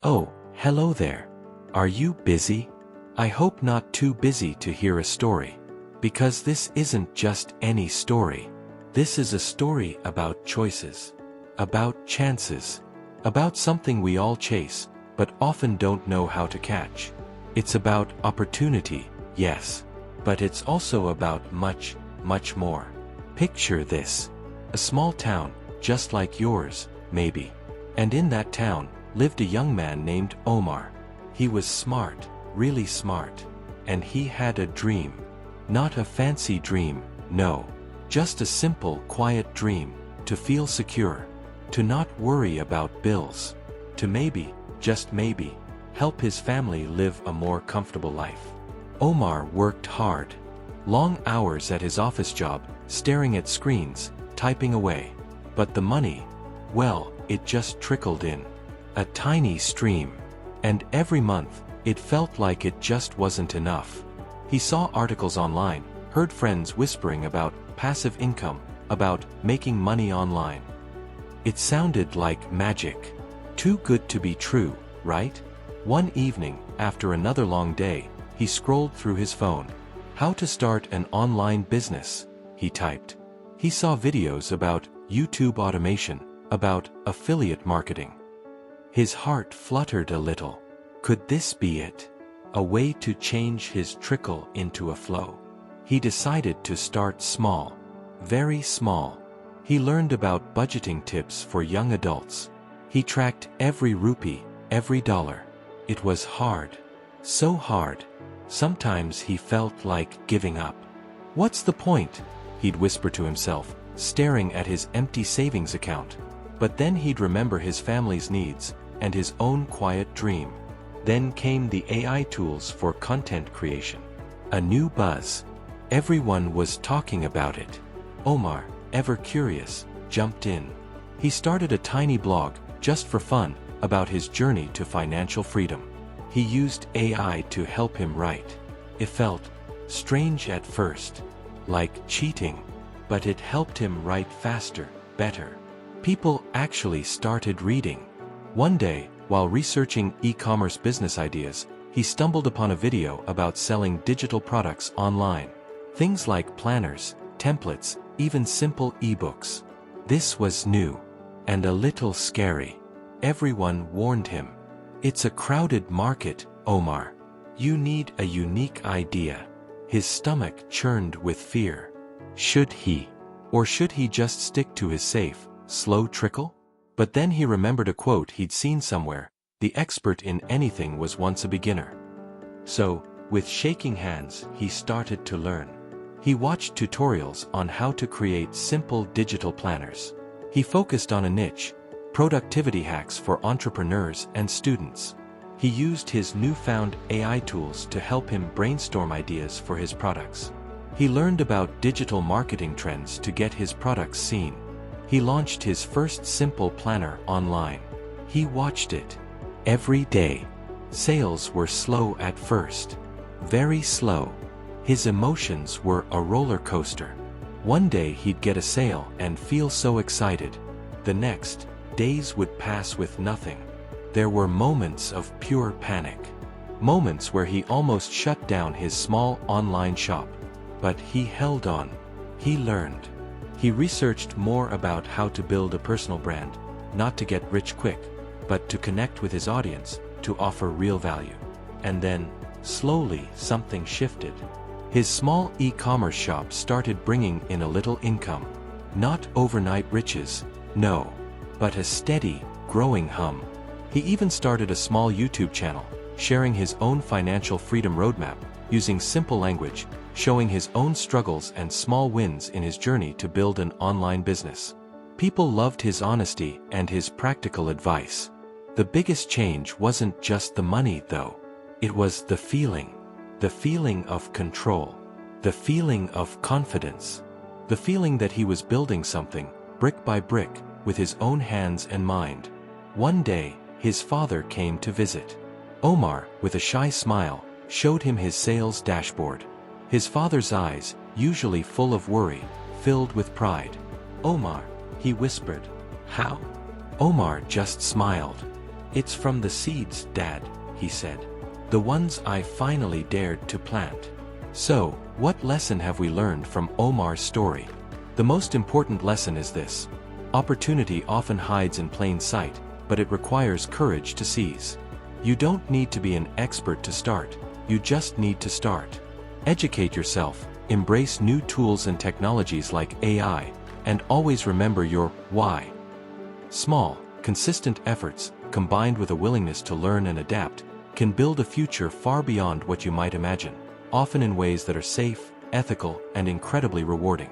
Oh, hello there. Are you busy? I hope not too busy to hear a story. Because this isn't just any story. This is a story about choices. About chances. About something we all chase, but often don't know how to catch. It's about opportunity, yes. But it's also about much, much more. Picture this. A small town, just like yours, maybe. And in that town, lived a young man named Omar. He was smart, really smart. And he had a dream. Not a fancy dream, no. Just a simple, quiet dream. To feel secure. To not worry about bills. To maybe, just maybe, help his family live a more comfortable life. Omar worked hard. Long hours at his office job, staring at screens, typing away. But the money, well, it just trickled in. A tiny stream. And every month, it felt like it just wasn't enough. He saw articles online, heard friends whispering about passive income, about making money online. It sounded like magic. Too good to be true, right? One evening, after another long day, he scrolled through his phone. How to start an online business, he typed. He saw videos about YouTube automation, about affiliate marketing. His heart fluttered a little. Could this be it? A way to change his trickle into a flow. He decided to start small. Very small. He learned about budgeting tips for young adults. He tracked every rupee, every dollar. It was hard. So hard. Sometimes he felt like giving up. What's the point? He'd whisper to himself, staring at his empty savings account. But then he'd remember his family's needs, and his own quiet dream. Then came the AI tools for content creation. A new buzz. Everyone was talking about it. Omar, ever curious, jumped in. He started a tiny blog, just for fun, about his journey to financial freedom. He used AI to help him write. It felt strange at first, like cheating, but it helped him write faster, better. People actually started reading. One day, while researching e-commerce business ideas, he stumbled upon a video about selling digital products online. Things like planners, templates, even simple ebooks. This was new. And a little scary. Everyone warned him. It's a crowded market, Omar. You need a unique idea. His stomach churned with fear. Should he? Or should he just stick to his safe, slow trickle? But then he remembered a quote he'd seen somewhere. The expert in anything was once a beginner. So, with shaking hands, he started to learn. He watched tutorials on how to create simple digital planners. He focused on a niche, productivity hacks for entrepreneurs and students. He used his newfound AI tools to help him brainstorm ideas for his products. He learned about digital marketing trends to get his products seen. He launched his first simple planner online. He watched it. Every day. Sales were slow at first. Very slow. His emotions were a roller coaster. One day he'd get a sale and feel so excited. The next, days would pass with nothing. There were moments of pure panic. Moments where he almost shut down his small online shop. But he held on. He learned. He researched more about how to build a personal brand, not to get rich quick, but to connect with his audience, to offer real value. And then, slowly, something shifted. His small e-commerce shop started bringing in a little income. Not overnight riches, no, but a steady, growing hum. He even started a small YouTube channel, sharing his own financial freedom roadmap, using simple language, showing his own struggles and small wins in his journey to build an online business. People loved his honesty and his practical advice. The biggest change wasn't just the money, though. It was the feeling. The feeling of control. The feeling of confidence. The feeling that he was building something, brick by brick, with his own hands and mind. One day, his father came to visit. Omar, with a shy smile, showed him his sales dashboard. His father's eyes, usually full of worry, filled with pride. "Omar," he whispered. "How?" Omar just smiled. It's from the seeds, Dad, he said. The ones I finally dared to plant. So, what lesson have we learned from Omar's story? The most important lesson is this. Opportunity often hides in plain sight, but it requires courage to seize. You don't need to be an expert to start, you just need to start. Educate yourself, embrace new tools and technologies like AI, and always remember your why. Small, consistent efforts, combined with a willingness to learn and adapt, can build a future far beyond what you might imagine, often in ways that are safe, ethical, and incredibly rewarding.